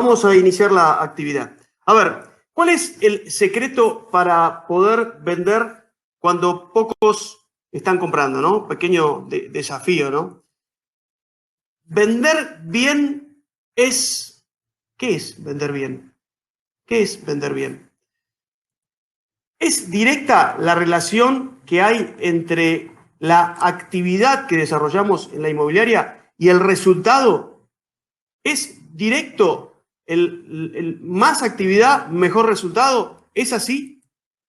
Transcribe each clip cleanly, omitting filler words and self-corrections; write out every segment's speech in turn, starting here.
Vamos a iniciar la actividad. A ver, ¿cuál es el secreto para poder vender cuando pocos están comprando, ¿no? Pequeño desafío, ¿no? Vender bien es... ¿Qué es vender bien? ¿Qué es vender bien? Es directa la relación que hay entre la actividad que desarrollamos en la inmobiliaria y el resultado. Es directo. Más actividad, mejor resultado. ¿Es así?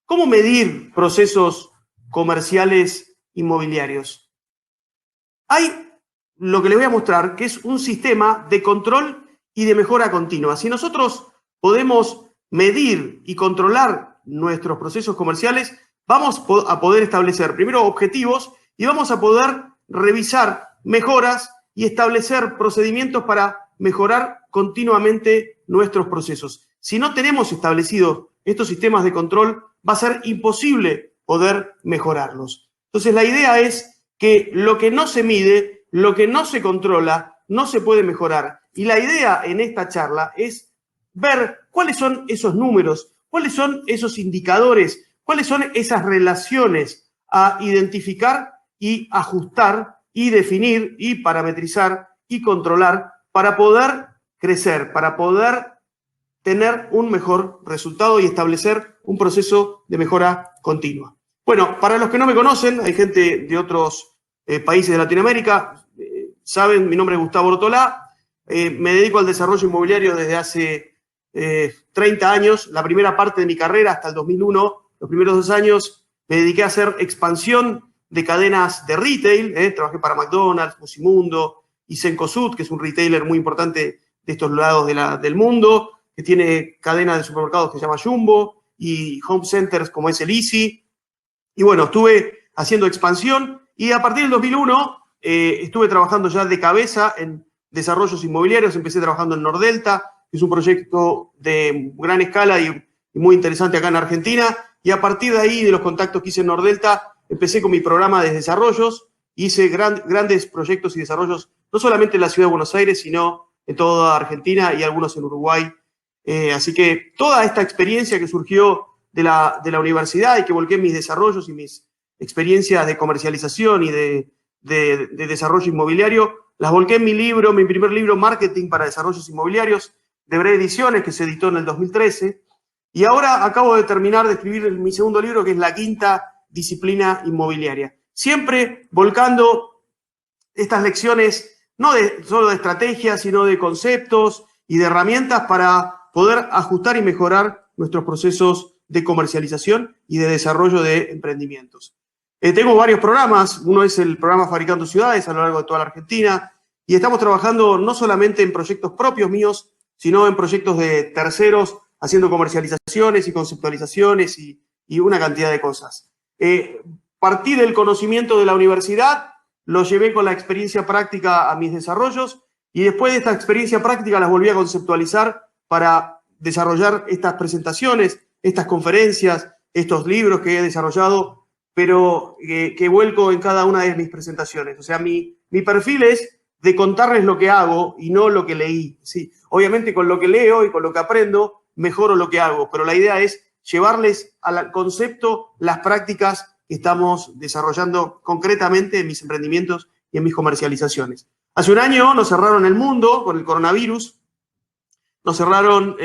¿Cómo medir procesos comerciales inmobiliarios? Hay lo que les voy a mostrar, que es un sistema de control y de mejora continua. Si nosotros podemos medir y controlar nuestros procesos comerciales, vamos a poder establecer primero objetivos y vamos a poder revisar mejoras y establecer procedimientos para mejorar continuamente nuestros procesos. Si no tenemos establecidos estos sistemas de control, va a ser imposible poder mejorarlos. Entonces, la idea es que lo que no se mide, lo que no se controla, no se puede mejorar. Y la idea en esta charla es ver cuáles son esos números, cuáles son esos indicadores, cuáles son esas relaciones a identificar y ajustar y definir y parametrizar y controlar para poder crecer, para poder tener un mejor resultado y establecer un proceso de mejora continua. Bueno, para los que no me conocen, hay gente de otros países de Latinoamérica, saben, mi nombre es Gustavo Ortolá, me dedico al desarrollo inmobiliario desde hace 30 años, la primera parte de mi carrera hasta el 2001, los primeros 2 años me dediqué a hacer expansión de cadenas de retail, trabajé para McDonald's, Musimundo y Cencosud, que es un retailer muy importante de estos lados del mundo, que tiene cadenas de supermercados que se llama Jumbo y home centers como es el Easy. Y bueno, estuve haciendo expansión y a partir del 2001 estuve trabajando ya de cabeza en desarrollos inmobiliarios. Empecé trabajando en Nordelta, que es un proyecto de gran escala y muy interesante acá en Argentina. Y a partir de ahí, de los contactos que hice en Nordelta, empecé con mi programa de desarrollos. Hice grandes proyectos y desarrollos, no solamente en la ciudad de Buenos Aires, sino en toda Argentina y algunos en Uruguay. Así que toda esta experiencia que surgió de la universidad y que volqué en mis desarrollos y mis experiencias de comercialización y de desarrollo inmobiliario, las volqué en mi libro, mi primer libro, Marketing para Desarrollos Inmobiliarios, de Bre Ediciones, que se editó en el 2013. Y ahora acabo de terminar de escribir mi segundo libro, que es La Quinta Disciplina Inmobiliaria. Siempre volcando estas lecciones, no solo de estrategias, sino de conceptos y de herramientas para poder ajustar y mejorar nuestros procesos de comercialización y de desarrollo de emprendimientos. Tengo varios programas. Uno es el programa Fabricando Ciudades a lo largo de toda la Argentina. Y estamos trabajando no solamente en proyectos propios míos, sino en proyectos de terceros, haciendo comercializaciones y conceptualizaciones y una cantidad de cosas. Partí del conocimiento de la universidad, lo llevé con la experiencia práctica a mis desarrollos y después de esta experiencia práctica las volví a conceptualizar para desarrollar estas presentaciones, estas conferencias, estos libros que he desarrollado, pero que vuelco en cada una de mis presentaciones. O sea, mi perfil es de contarles lo que hago y no lo que leí. Sí, obviamente con lo que leo y con lo que aprendo mejoro lo que hago, pero la idea es llevarles al concepto las prácticas que estamos desarrollando concretamente en mis emprendimientos y en mis comercializaciones. Hace un año nos cerraron el mundo con el coronavirus, nos cerraron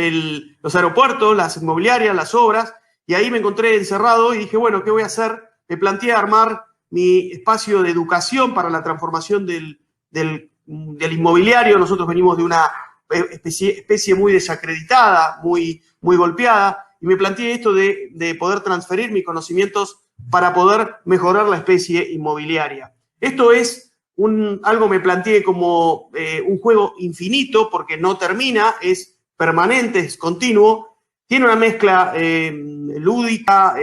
los aeropuertos, las inmobiliarias, las obras, y ahí me encontré encerrado y dije, bueno, ¿qué voy a hacer? Me planteé armar mi espacio de educación para la transformación del inmobiliario. Nosotros venimos de una especie muy desacreditada, muy golpeada, y me planteé esto de poder transferir mis conocimientos para poder mejorar la especie inmobiliaria. Esto es algo me planteé como un juego infinito, porque no termina, es permanente, es continuo, tiene una mezcla lúdica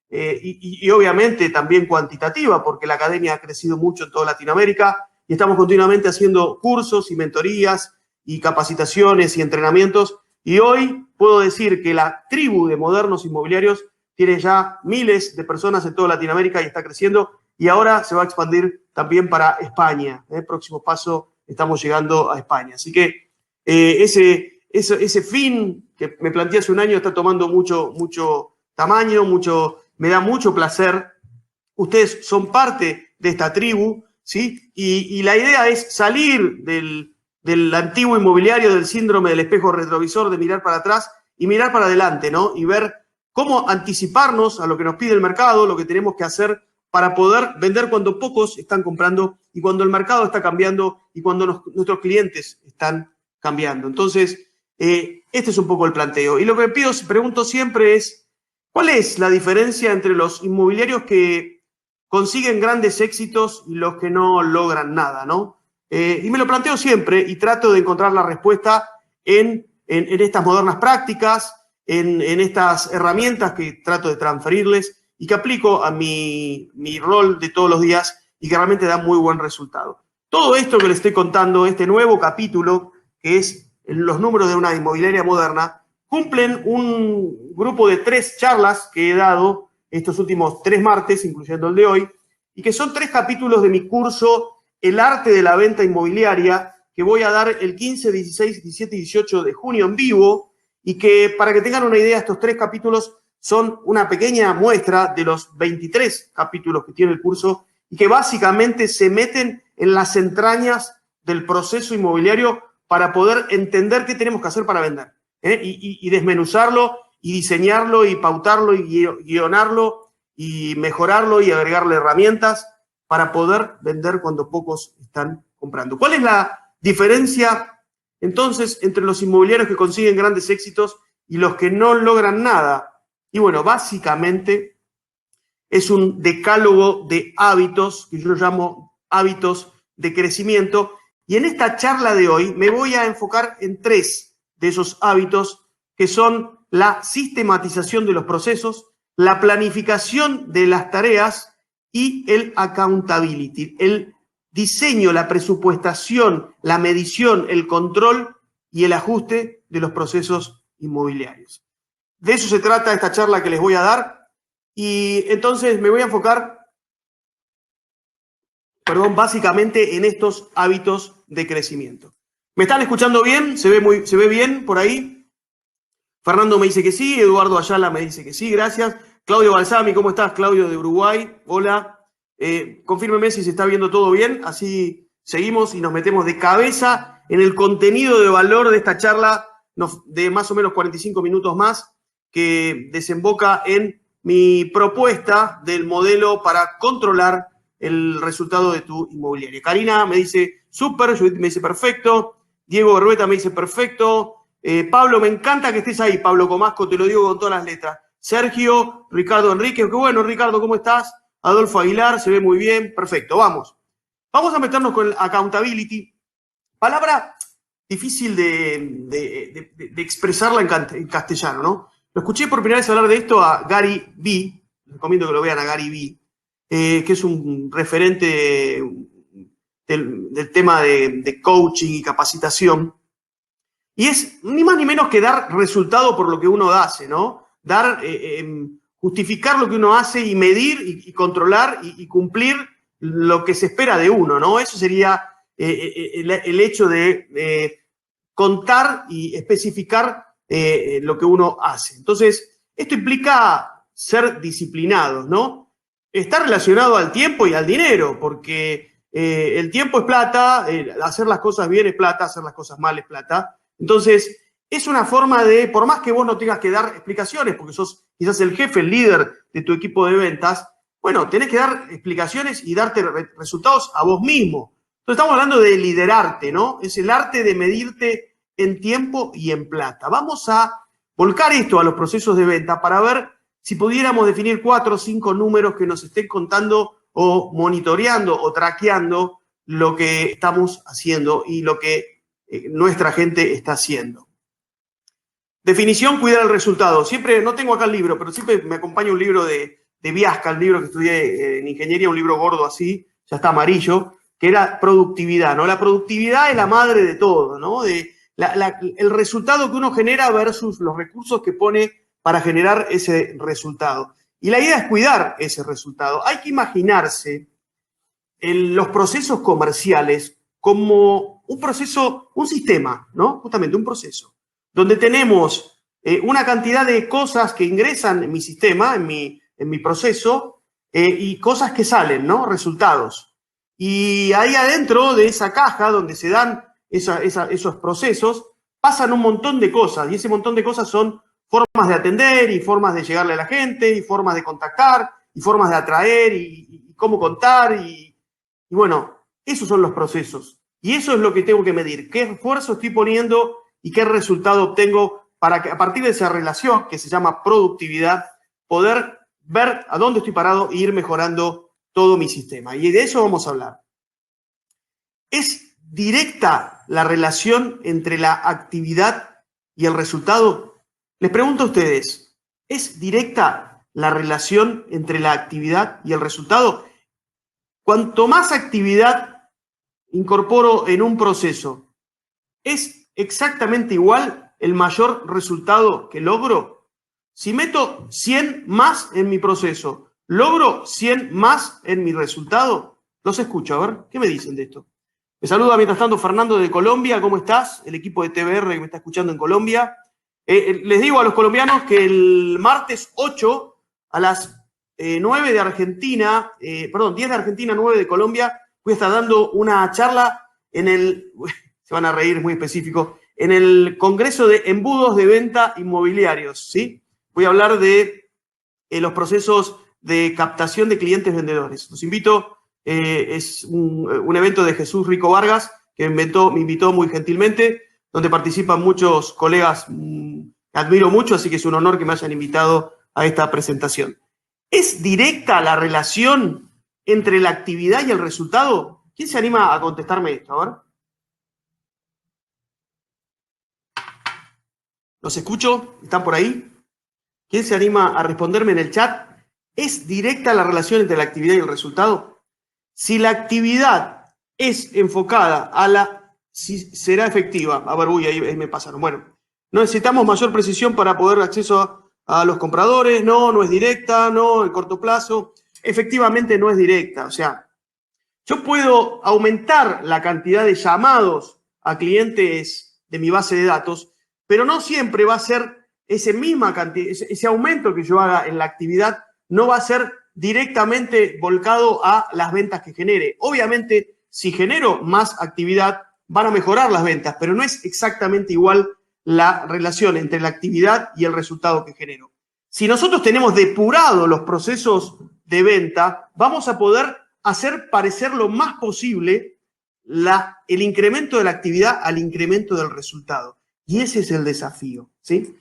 y obviamente también cuantitativa, porque la academia ha crecido mucho en toda Latinoamérica y estamos continuamente haciendo cursos y mentorías y capacitaciones y entrenamientos. Y hoy puedo decir que la tribu de modernos inmobiliarios tiene ya miles de personas en toda Latinoamérica y está creciendo, y ahora se va a expandir también para España. Próximo paso, estamos llegando a España. Así que ese ese fin que me planteé hace un año está tomando mucho tamaño, me da mucho placer. Ustedes son parte de esta tribu, ¿sí? Y la idea es salir del antiguo inmobiliario, del síndrome del espejo retrovisor, de mirar para atrás y mirar para adelante, ¿no? Y ver cómo anticiparnos a lo que nos pide el mercado, lo que tenemos que hacer para poder vender cuando pocos están comprando y cuando el mercado está cambiando y cuando nuestros clientes están cambiando. Entonces, este es un poco el planteo. Y lo que pregunto siempre es, ¿cuál es la diferencia entre los inmobiliarios que consiguen grandes éxitos y los que no logran nada, ¿no? Y me lo planteo siempre y trato de encontrar la respuesta en estas modernas prácticas, en estas herramientas que trato de transferirles y que aplico a mi rol de todos los días y que realmente da muy buen resultado. Todo esto que les estoy contando, este nuevo capítulo, que es los números de una inmobiliaria moderna, cumplen un grupo de 3 charlas que he dado estos últimos 3 martes, incluyendo el de hoy, y que son 3 capítulos de mi curso El arte de la venta inmobiliaria, que voy a dar el 15, 16, 17 y 18 de junio en vivo, y que, para que tengan una idea, estos 3 capítulos son una pequeña muestra de los 23 capítulos que tiene el curso y que básicamente se meten en las entrañas del proceso inmobiliario para poder entender qué tenemos que hacer para vender, y desmenuzarlo y diseñarlo y pautarlo y guionarlo y mejorarlo y agregarle herramientas para poder vender cuando pocos están comprando. ¿Cuál es la diferencia entonces entre los inmobiliarios que consiguen grandes éxitos y los que no logran nada? Y bueno, básicamente es un decálogo de hábitos que yo llamo hábitos de crecimiento. Y en esta charla de hoy me voy a enfocar en 3 de esos hábitos, que son la sistematización de los procesos, la planificación de las tareas y el accountability, el diseño, la presupuestación, la medición, el control y el ajuste de los procesos inmobiliarios. De eso se trata esta charla que les voy a dar. Y entonces me voy a enfocar, básicamente en estos hábitos de crecimiento. ¿Me están escuchando bien? ¿Se ve bien por ahí? Fernando me dice que sí, Eduardo Ayala me dice que sí, gracias. Claudio Balsami, ¿cómo estás? Claudio de Uruguay, hola. Confírmeme si se está viendo todo bien, así seguimos y nos metemos de cabeza en el contenido de valor de esta charla de más o menos 45 minutos más, que desemboca en mi propuesta del modelo para controlar el resultado de tu inmobiliaria. Karina me dice súper, Judith me dice perfecto, Diego Berbeta me dice perfecto, Pablo, me encanta que estés ahí, Pablo Comasco, te lo digo con todas las letras. Sergio, Ricardo Enrique, qué bueno, Ricardo, ¿cómo estás? Adolfo Aguilar, se ve muy bien, perfecto, vamos. Vamos a meternos con el accountability, palabra difícil de expresarla en castellano, ¿no? Lo escuché por primera vez hablar de esto a Gary Vee, les recomiendo que lo vean a Gary Vee, que es un referente del tema de coaching y capacitación. Y es ni más ni menos que dar resultado por lo que uno hace, ¿no? Justificar lo que uno hace y medir y controlar y cumplir lo que se espera de uno, ¿no? Eso sería el hecho de contar y especificar lo que uno hace. Entonces, esto implica ser disciplinados, ¿no? Está relacionado al tiempo y al dinero, porque el tiempo es plata, hacer las cosas bien es plata, hacer las cosas mal es plata. Entonces, es una forma de, por más que vos no tengas que dar explicaciones, porque sos quizás el jefe, el líder de tu equipo de ventas, bueno, tenés que dar explicaciones y darte resultados a vos mismo. Entonces, estamos hablando de liderarte, ¿no? Es el arte de medirte en tiempo y en plata. Vamos a volcar esto a los procesos de venta para ver si pudiéramos definir 4 o 5 números que nos estén contando o monitoreando o traqueando lo que estamos haciendo y lo que nuestra gente está haciendo. Definición, cuidar el resultado. Siempre, no tengo acá el libro, pero siempre me acompaña un libro de Viasca, el libro que estudié en ingeniería, un libro gordo así, ya está amarillo, que era productividad, ¿no? La productividad es la madre de todo, ¿no? El resultado que uno genera versus los recursos que pone para generar ese resultado. Y la idea es cuidar ese resultado. Hay que imaginarse los procesos comerciales como un proceso, un sistema, ¿no? Justamente un proceso. donde tenemos una cantidad de cosas que ingresan en mi sistema, en mi proceso, y cosas que salen, ¿no? Resultados. Y ahí adentro de esa caja donde se dan esos procesos, pasan un montón de cosas, y ese montón de cosas son formas de atender, y formas de llegarle a la gente, y formas de contactar, y formas de atraer, y cómo contar, y bueno, esos son los procesos. Y eso es lo que tengo que medir, qué esfuerzo estoy poniendo y qué resultado obtengo para que a partir de esa relación, que se llama productividad, poder ver a dónde estoy parado e ir mejorando todo mi sistema. Y de eso vamos a hablar. ¿Es directa la relación entre la actividad y el resultado? Les pregunto a ustedes, ¿es directa la relación entre la actividad y el resultado? Cuanto más actividad incorporo en un proceso, ¿es exactamente igual el mayor resultado que logro? Si meto 100 más en mi proceso, ¿logro 100 más en mi resultado? Los escucho, a ver, ¿qué me dicen de esto? Me saluda mientras tanto Fernando de Colombia, ¿cómo estás? El equipo de TBR que me está escuchando en Colombia. Les digo a los colombianos que el martes 8 a las 9 de Argentina, 10 de Argentina, 9 de Colombia, voy a estar dando una charla en el, se van a reír, es muy específico, en el Congreso de Embudos de Venta Inmobiliarios, ¿sí? Voy a hablar de los procesos de captación de clientes vendedores. Los invito, es un evento de Jesús Rico Vargas, que me invitó muy gentilmente, donde participan muchos colegas que admiro mucho, así que es un honor que me hayan invitado a esta presentación. ¿Es directa la relación entre la actividad y el resultado? ¿Quién se anima a contestarme esto? A ver. ¿Los escucho? ¿Están por ahí? ¿Quién se anima a responderme en el chat? ¿Es directa la relación entre la actividad y el resultado? Si la actividad es enfocada a la... si será efectiva. A ver, uy, ahí me pasaron. Bueno, no necesitamos mayor precisión para poder acceso a los compradores. No es directa. No, en corto plazo. Efectivamente no es directa. O sea, yo puedo aumentar la cantidad de llamados a clientes de mi base de datos, pero no siempre va a ser ese aumento que yo haga en la actividad no va a ser directamente volcado a las ventas que genere. Obviamente, si genero más actividad, van a mejorar las ventas, pero no es exactamente igual la relación entre la actividad y el resultado que genero. Si nosotros tenemos depurados los procesos de venta, vamos a poder hacer parecer lo más posible el incremento de la actividad al incremento del resultado. Y ese es el desafío, ¿sí?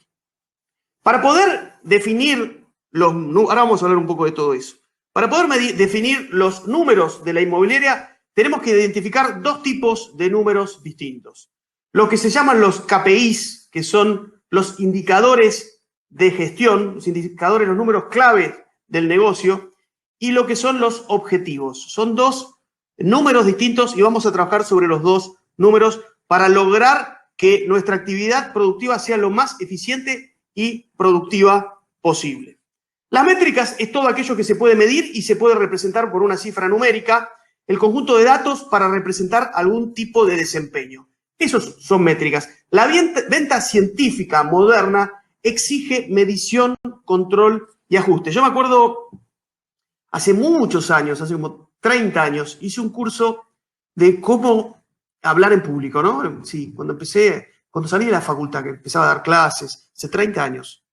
Para poder definir ahora vamos a hablar un poco de todo eso. Para poder definir los números de la inmobiliaria, tenemos que identificar dos tipos de números distintos. Lo que se llaman los KPIs, que son los indicadores de gestión, los números clave del negocio, y lo que son los objetivos. Son dos números distintos y vamos a trabajar sobre los dos números para lograr que nuestra actividad productiva sea lo más eficiente y productiva posible. Las métricas es todo aquello que se puede medir y se puede representar por una cifra numérica, el conjunto de datos para representar algún tipo de desempeño. Esos son métricas. La venta científica moderna exige medición, control y ajuste. Yo me acuerdo, hace muchos años, hace como 30 años, hice un curso de cómo hablar en público, ¿no? Sí, cuando salí de la facultad, que empezaba a dar clases, hace 30 años,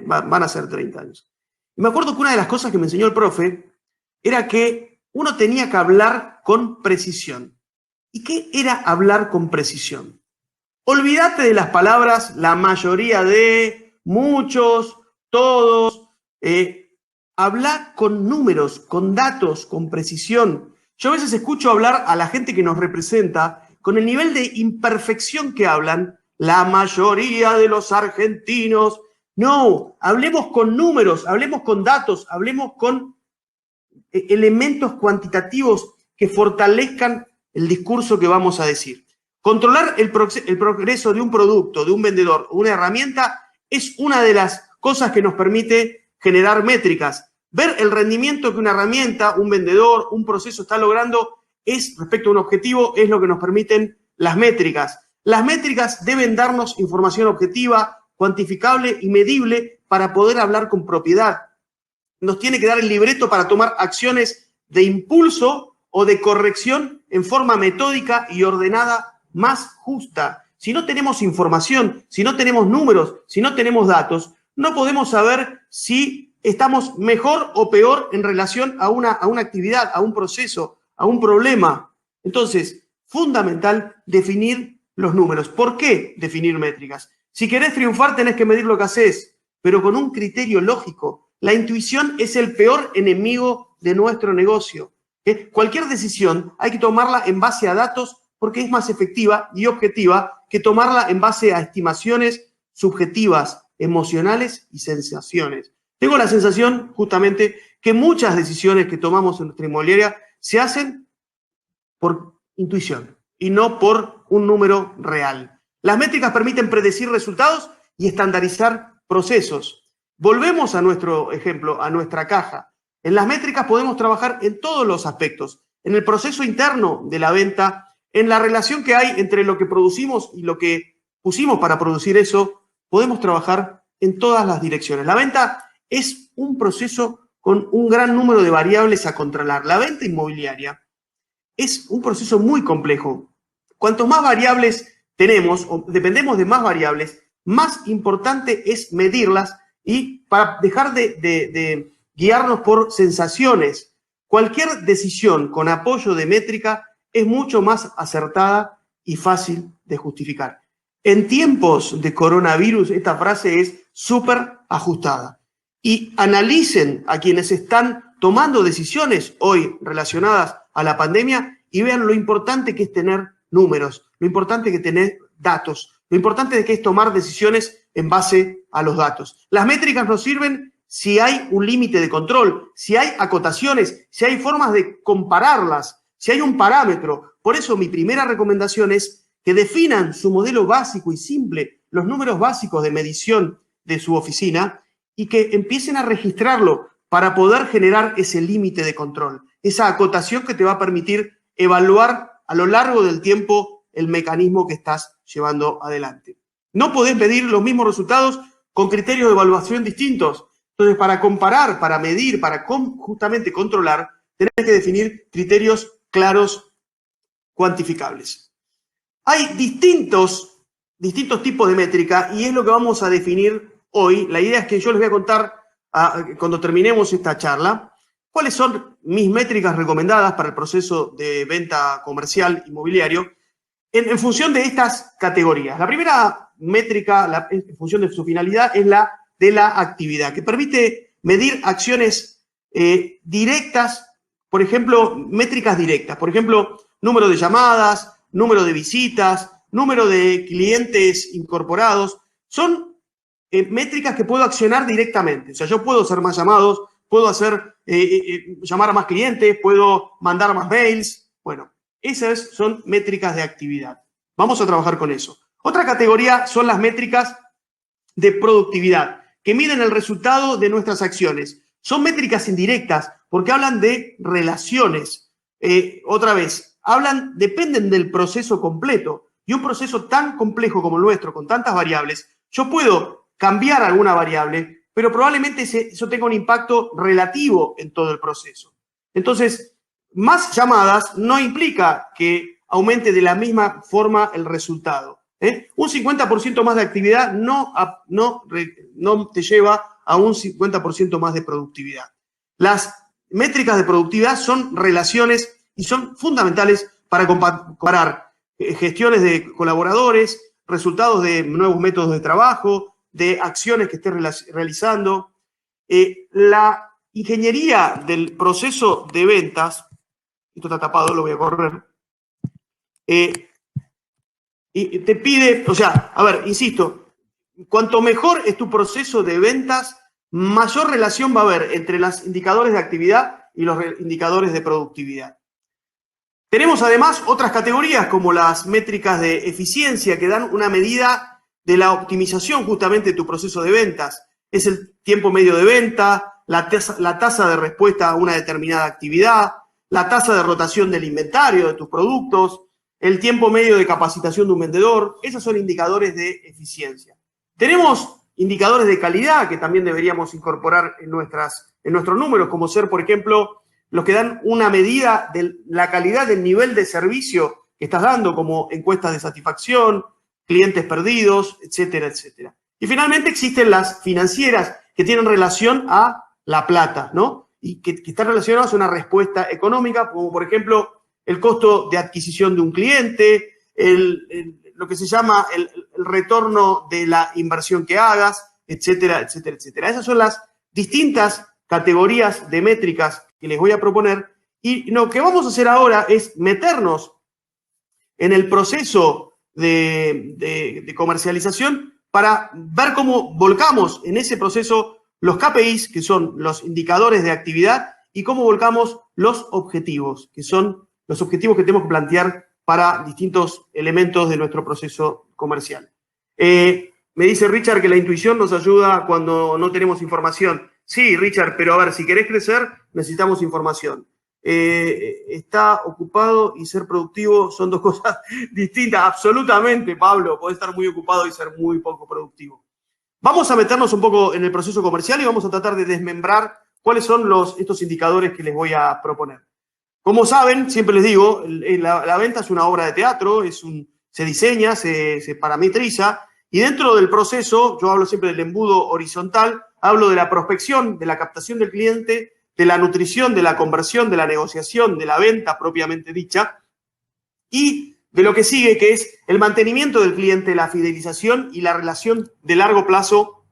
van a ser 30 años. Y me acuerdo que una de las cosas que me enseñó el profe era que uno tenía que hablar con precisión. ¿Y qué era hablar con precisión? Olvídate de las palabras, la mayoría de, muchos, todos. Habla con números, con datos, con precisión. Yo a veces escucho hablar a la gente que nos representa con el nivel de imperfección que hablan, la mayoría de los argentinos. No, hablemos con números, hablemos con datos, hablemos con elementos cuantitativos que fortalezcan el discurso que vamos a decir. Controlar el progreso de un producto, de un vendedor, una herramienta, es una de las cosas que nos permite generar métricas. Ver el rendimiento que una herramienta, un vendedor, un proceso está logrando es respecto a un objetivo, es lo que nos permiten las métricas. Las métricas deben darnos información objetiva, cuantificable y medible para poder hablar con propiedad. Nos tiene que dar el libreto para tomar acciones de impulso o de corrección en forma metódica y ordenada más justa. Si no tenemos información, si no tenemos números, si no tenemos datos, no podemos saber si estamos mejor o peor en relación a una actividad, a un proceso, a un problema. Entonces, fundamental definir los números. ¿Por qué definir métricas? Si querés triunfar, tenés que medir lo que haces, pero con un criterio lógico. La intuición es el peor enemigo de nuestro negocio. Cualquier decisión hay que tomarla en base a datos porque es más efectiva y objetiva que tomarla en base a estimaciones subjetivas, emocionales y sensaciones. Tengo la sensación, justamente, que muchas decisiones que tomamos en nuestra inmobiliaria se hacen por intuición y no por un número real. Las métricas permiten predecir resultados y estandarizar procesos. Volvemos a nuestro ejemplo, a nuestra caja. En las métricas podemos trabajar en todos los aspectos, en el proceso interno de la venta, en la relación que hay entre lo que producimos y lo que pusimos para producir eso, podemos trabajar en todas las direcciones. La venta es un proceso con un gran número de variables a controlar. La venta inmobiliaria es un proceso muy complejo. Cuantos más variables tenemos, o dependemos de más variables, más importante es medirlas y para dejar de guiarnos por sensaciones. Cualquier decisión con apoyo de métrica es mucho más acertada y fácil de justificar. En tiempos de coronavirus, esta frase es súper ajustada. Y analicen a quienes están tomando decisiones hoy relacionadas a la pandemia y vean lo importante que es tener números, lo importante que es tener datos, lo importante que es tomar decisiones en base a los datos. Las métricas nos sirven si hay un límite de control, si hay acotaciones, si hay formas de compararlas, si hay un parámetro. Por eso mi primera recomendación es que definan su modelo básico y simple, los números básicos de medición de su oficina y que empiecen a registrarlo para poder generar ese límite de control, esa acotación que te va a permitir evaluar a lo largo del tiempo el mecanismo que estás llevando adelante. No podés medir los mismos resultados con criterios de evaluación distintos. Entonces, para comparar, para medir, para justamente controlar, tenés que definir criterios claros, cuantificables. Hay distintos tipos de métrica y es lo que vamos a definir hoy. La idea es que yo les voy a contar, cuando terminemos esta charla, cuáles son mis métricas recomendadas para el proceso de venta comercial inmobiliario en función de estas categorías. La primera métrica, en función de su finalidad, es la de la actividad, que permite medir acciones directas, por ejemplo, métricas directas, por ejemplo, número de llamadas, número de visitas, número de clientes incorporados. Son métricas que puedo accionar directamente. O sea, yo puedo hacer más llamados, puedo hacer llamar a más clientes, puedo mandar más mails. Bueno, esas son métricas de actividad. Vamos a trabajar con eso. Otra categoría son las métricas de productividad, que miden el resultado de nuestras acciones. Son métricas indirectas porque hablan de relaciones. Otra vez, dependen del proceso completo. Y un proceso tan complejo como el nuestro, con tantas variables, yo puedo cambiar alguna variable, pero probablemente eso tenga un impacto relativo en todo el proceso. Entonces, más llamadas no implica que aumente de la misma forma el resultado. Un 50% más de actividad no te lleva a un 50% más de productividad. Las métricas de productividad son relaciones y son fundamentales para comparar gestiones de colaboradores, resultados de nuevos métodos de trabajo, de acciones que estés realizando. La ingeniería del proceso de ventas, esto está tapado, lo voy a correr, y te pide, o sea, a ver, insisto, cuanto mejor es tu proceso de ventas, mayor relación va a haber entre los indicadores de actividad y los indicadores de productividad. Tenemos además otras categorías como las métricas de eficiencia que dan una medida de la optimización justamente de tu proceso de ventas. Es el tiempo medio de venta, la tasa de respuesta a una determinada actividad, la tasa de rotación del inventario de tus productos, el tiempo medio de capacitación de un vendedor. Esos son indicadores de eficiencia. Tenemos indicadores de calidad que también deberíamos incorporar en nuestros números, como ser, por ejemplo, los que dan una medida de la calidad del nivel de servicio que estás dando, como encuestas de satisfacción, clientes perdidos, etcétera, etcétera. Y finalmente existen las financieras que tienen relación a la plata, ¿no? Y que están relacionadas a una respuesta económica, como por ejemplo el costo de adquisición de un cliente, lo que se llama el retorno de la inversión que hagas, etcétera, etcétera, etcétera. Esas son las distintas categorías de métricas que les voy a proponer. Y lo que vamos a hacer ahora es meternos en el proceso de comercialización para ver cómo volcamos en ese proceso los KPIs, que son los indicadores de actividad, y cómo volcamos los objetivos, que son los objetivos que tenemos que plantear para distintos elementos de nuestro proceso comercial. Me dice Richard que la intuición nos ayuda cuando no tenemos información. Sí, Richard, pero a ver, si querés crecer, necesitamos información. Está ocupado y ser productivo son dos cosas distintas. Absolutamente, Pablo, podés estar muy ocupado y ser muy poco productivo. Vamos a meternos un poco en el proceso comercial y vamos a tratar de desmembrar cuáles son estos indicadores que les voy a proponer. Como saben, siempre les digo, la venta es una obra de teatro, se diseña, se parametriza, y dentro del proceso, yo hablo siempre del embudo horizontal, hablo de la prospección, de la captación del cliente, de la nutrición, de la conversión, de la negociación, de la venta propiamente dicha, y de lo que sigue, que es el mantenimiento del cliente, la fidelización y la relación de largo plazo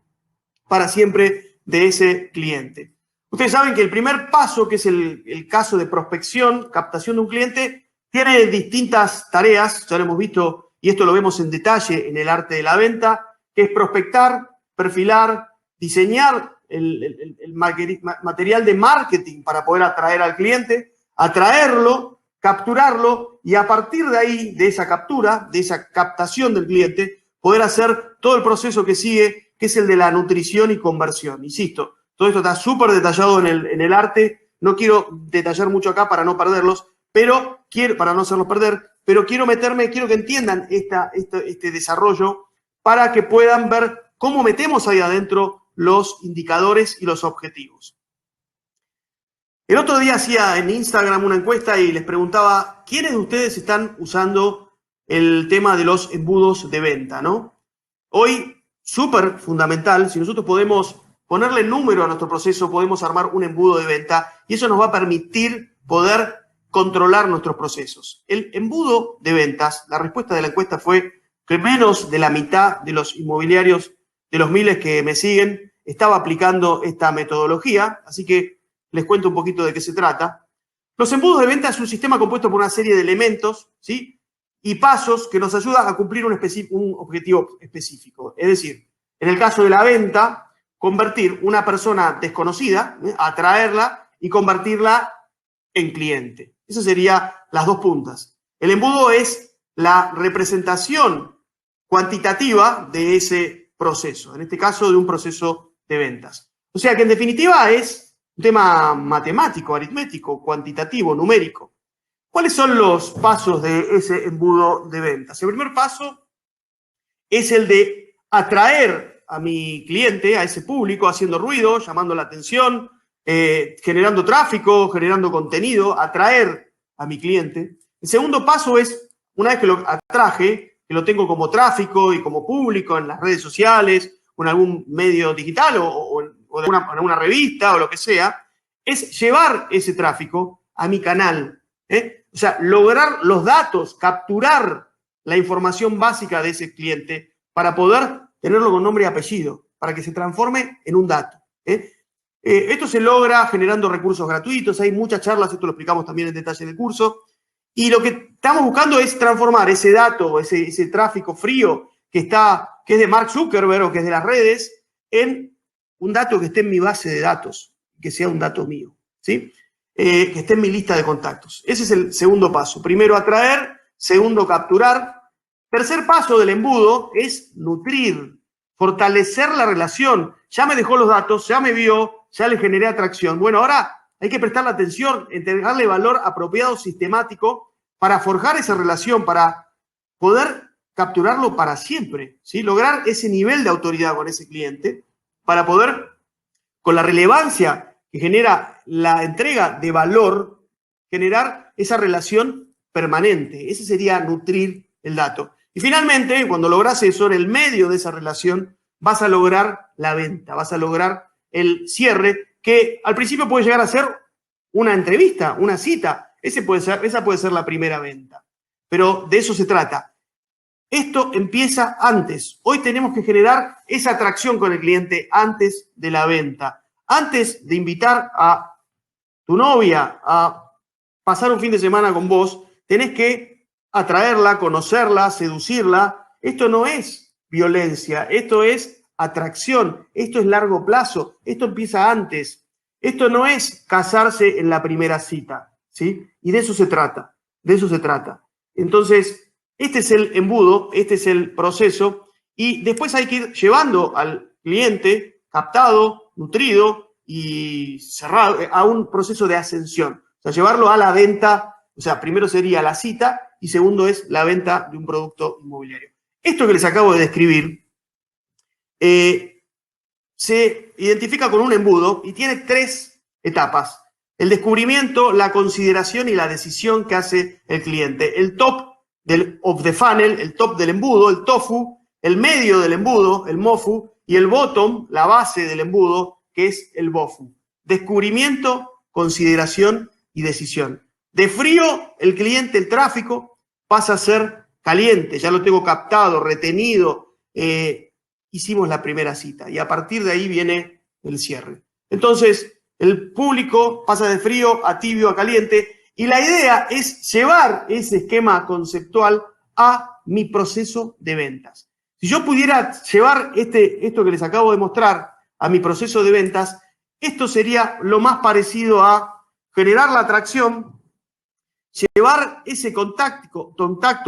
para siempre de ese cliente. Ustedes saben que el primer paso, que es el caso de prospección, captación de un cliente, tiene distintas tareas, ya lo hemos visto, y esto lo vemos en detalle en el arte de la venta, que es prospectar, perfilar, diseñar el material de marketing para poder atraer al cliente, atraerlo, capturarlo, y a partir de ahí, de esa captura, de esa captación del cliente, poder hacer todo el proceso que sigue, que es el de la nutrición y conversión. Insisto, todo esto está súper detallado en el arte. No quiero detallar mucho acá para no perderlos, para no hacerlos perder, pero quiero que entiendan este desarrollo para que puedan ver cómo metemos ahí adentro los indicadores y los objetivos. El otro día hacía en Instagram una encuesta y les preguntaba quiénes de ustedes están usando el tema de los embudos de venta, ¿no? Hoy, súper fundamental, si nosotros podemos ponerle número a nuestro proceso, podemos armar un embudo de venta y eso nos va a permitir poder controlar nuestros procesos. El embudo de ventas, la respuesta de la encuesta fue que menos de la mitad de los inmobiliarios, de los miles que me siguen, estaba aplicando esta metodología, así que les cuento un poquito de qué se trata. Los embudos de venta es un sistema compuesto por una serie de elementos, ¿sí?, y pasos que nos ayudan a cumplir un objetivo específico. Es decir, en el caso de la venta, convertir una persona desconocida, atraerla y convertirla en cliente. Esas serían las dos puntas. El embudo es la representación cuantitativa de ese proceso, en este caso de un proceso de ventas. O sea que en definitiva es un tema matemático, aritmético, cuantitativo, numérico. ¿Cuáles son los pasos de ese embudo de ventas? El primer paso es el de atraer a mi cliente, a ese público, haciendo ruido, llamando la atención, generando tráfico, generando contenido, atraer a mi cliente. El segundo paso es, una vez que lo atraje, que lo tengo como tráfico y como público en las redes sociales, o en algún medio digital, o en una revista, o lo que sea, es llevar ese tráfico a mi canal. O sea, lograr los datos, capturar la información básica de ese cliente para poder tenerlo con nombre y apellido, para que se transforme en un dato. Esto se logra generando recursos gratuitos, hay muchas charlas, esto lo explicamos también en detalle en el curso, y lo que estamos buscando es transformar ese dato, ese tráfico frío que es de Mark Zuckerberg o que es de las redes, en un dato que esté en mi base de datos, que sea un dato mío, ¿sí? Que esté en mi lista de contactos. Ese es el segundo paso. Primero, atraer. Segundo, capturar. Tercer paso del embudo es nutrir, fortalecer la relación. Ya me dejó los datos, ya me vio, ya le generé atracción. Bueno, ahora hay que prestarle atención, entregarle valor apropiado, sistemático, para forjar esa relación, para poder capturarlo para siempre, ¿sí? Lograr ese nivel de autoridad con ese cliente, para poder, con la relevancia que genera la entrega de valor, generar esa relación permanente. Ese sería nutrir el dato. Y finalmente, cuando logras eso, en el medio de esa relación, vas a lograr la venta, vas a lograr el cierre, que al principio puede llegar a ser una entrevista, una cita. Esa puede ser la primera venta. Pero de eso se trata. Esto empieza antes. Hoy tenemos que generar esa atracción con el cliente antes de la venta. Antes de invitar a tu novia a pasar un fin de semana con vos, tenés que atraerla, conocerla, seducirla. Esto no es violencia, esto es atracción, esto es largo plazo, esto empieza antes. Esto no es casarse en la primera cita, ¿sí? Y de eso se trata, de eso se trata. Entonces, este es el embudo, este es el proceso, y después hay que ir llevando al cliente captado, nutrido y cerrado a un proceso de ascensión. O sea, llevarlo a la venta, o sea, primero sería la cita y segundo es la venta de un producto inmobiliario. Esto que les acabo de describir se identifica con un embudo y tiene 3 etapas. El descubrimiento, la consideración y la decisión que hace el cliente. El top of the funnel, el top del embudo, el tofu, el medio del embudo, el mofu, y el bottom, la base del embudo, que es el bofu. Descubrimiento, consideración y decisión. De frío, el cliente, el tráfico, pasa a ser caliente. Ya lo tengo captado, retenido. Hicimos la primera cita y a partir de ahí viene el cierre. Entonces, el público pasa de frío a tibio a caliente. Y la idea es llevar ese esquema conceptual a mi proceso de ventas. Si yo pudiera llevar esto que les acabo de mostrar a mi proceso de ventas, esto sería lo más parecido a generar la atracción, llevar ese contacto,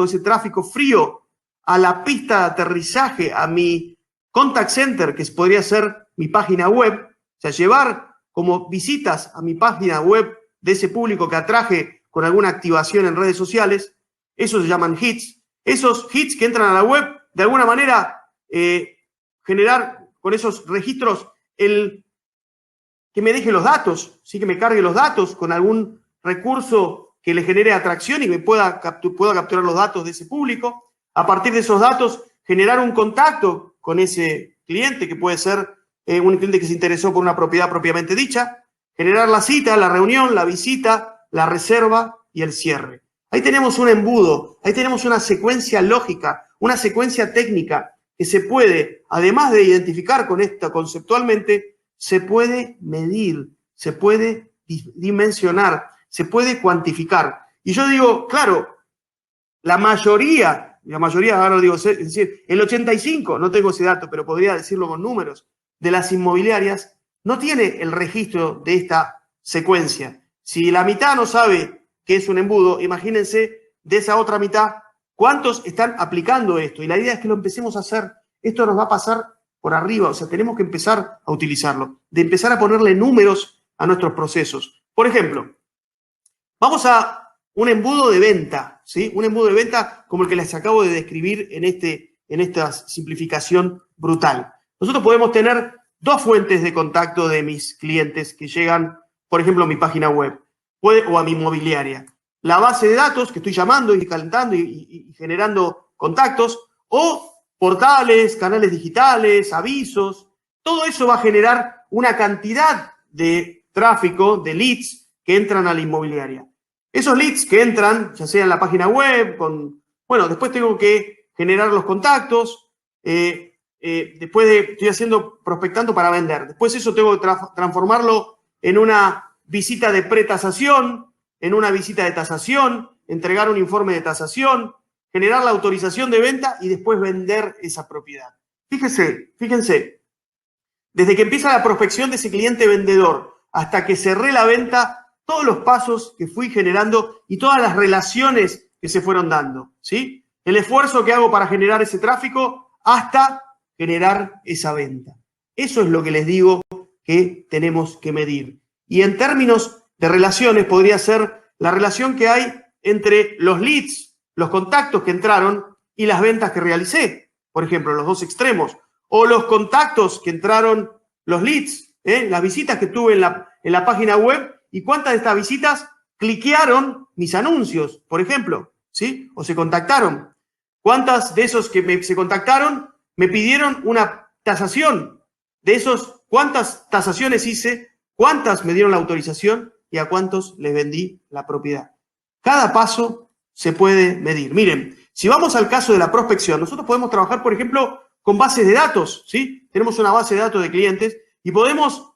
ese tráfico frío a la pista de aterrizaje, a mi contact center, que podría ser mi página web, o sea, llevar como visitas a mi página web de ese público que atraje con alguna activación en redes sociales. Esos se llaman hits. Esos hits que entran a la web, de alguna manera, generar con esos registros que me deje los datos, ¿sí? Que me cargue los datos con algún recurso que le genere atracción y me pueda capturar los datos de ese público. A partir de esos datos, generar un contacto con ese cliente, que puede ser un cliente que se interesó por una propiedad propiamente dicha, generar la cita, la reunión, la visita, la reserva y el cierre. Ahí tenemos un embudo, ahí tenemos una secuencia lógica, una secuencia técnica que se puede, además de identificar con esto conceptualmente, se puede medir, se puede dimensionar, se puede cuantificar. Y yo digo, claro, la mayoría, ahora lo digo, es decir, el 85, no tengo ese dato, pero podría decirlo con números, de las inmobiliarias no tiene el registro de esta secuencia. Si la mitad no sabe qué es un embudo, imagínense de esa otra mitad cuántos están aplicando esto. Y la idea es que lo empecemos a hacer. Esto nos va a pasar por arriba, o sea, tenemos que empezar a utilizarlo, de empezar a ponerle números a nuestros procesos. Por ejemplo, vamos a un embudo de venta, ¿sí? Un embudo de venta como el que les acabo de describir en esta simplificación brutal. Nosotros podemos tener 2 fuentes de contacto de mis clientes que llegan, por ejemplo, a mi página web o a mi inmobiliaria. La base de datos que estoy llamando y calentando y generando contactos, o portales, canales digitales, avisos. Todo eso va a generar una cantidad de tráfico, de leads que entran a la inmobiliaria. Esos leads que entran, ya sea en la página web, después tengo que generar los contactos, estoy prospectando para vender. Después eso tengo que transformarlo en una visita de pretasación, en una visita de tasación, entregar un informe de tasación, generar la autorización de venta y después vender esa propiedad. Fíjense, desde que empieza la prospección de ese cliente vendedor hasta que cerré la venta, todos los pasos que fui generando y todas las relaciones que se fueron dando, ¿sí? El esfuerzo que hago para generar ese tráfico hasta generar esa venta. Eso es lo que les digo que tenemos que medir. Y en términos de relaciones podría ser la relación que hay entre los leads, los contactos que entraron y las ventas que realicé. Por ejemplo, los dos extremos. O los contactos que entraron, los leads, las visitas que tuve en la página web y cuántas de estas visitas cliquearon mis anuncios, por ejemplo, ¿sí? O se contactaron. ¿Cuántas de esos que se contactaron me pidieron una tasación? De esos, ¿cuántas tasaciones hice? ¿Cuántas me dieron la autorización? ¿Y a cuántos les vendí la propiedad? Cada paso se puede medir. Miren, si vamos al caso de la prospección, nosotros podemos trabajar, por ejemplo, con bases de datos, ¿sí? Tenemos una base de datos de clientes y podemos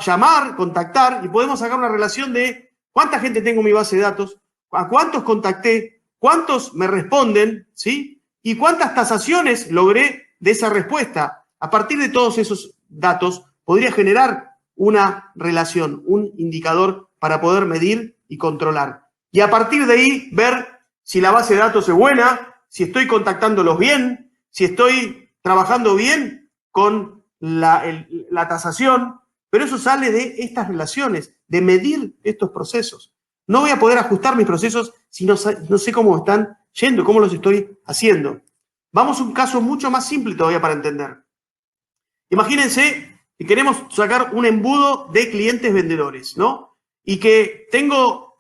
llamar, contactar y podemos sacar una relación de cuánta gente tengo en mi base de datos, a cuántos contacté, cuántos me responden, ¿sí? Y cuántas tasaciones logré de esa respuesta. A partir de todos esos datos podría generar una relación, un indicador para poder medir y controlar. Y a partir de ahí ver si la base de datos es buena, si estoy contactándolos bien, si estoy trabajando bien con la tasación, pero eso sale de estas relaciones, de medir estos procesos. No voy a poder ajustar mis procesos si no sé cómo están yendo, cómo los estoy haciendo. Vamos a un caso mucho más simple todavía para entender. Imagínense que queremos sacar un embudo de clientes vendedores, ¿no? Y que tengo